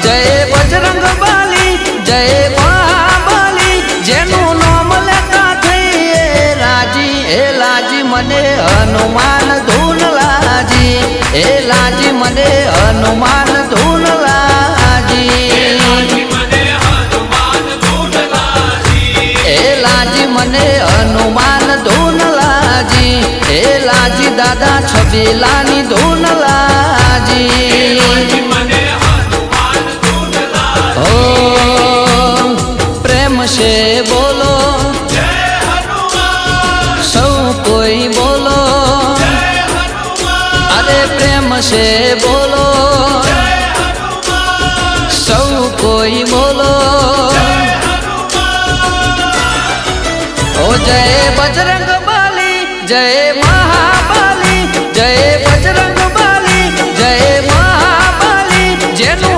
जय बजरंग बाली जय महाबली जेनु नाम लेता थई ए लाजी मने हनुमान धून लाजी ए लाजी मने हनुमान धून लाजी ए लाजी मने हनुमान धून लाजी ए लाजी दादा छबीलानी धून लाजी ओ प्रेम से बोलो सौ कोई बोलो अरे प्रेम से बोलो सौ कोई बोलो ओ जय बजरंग बाली जय महा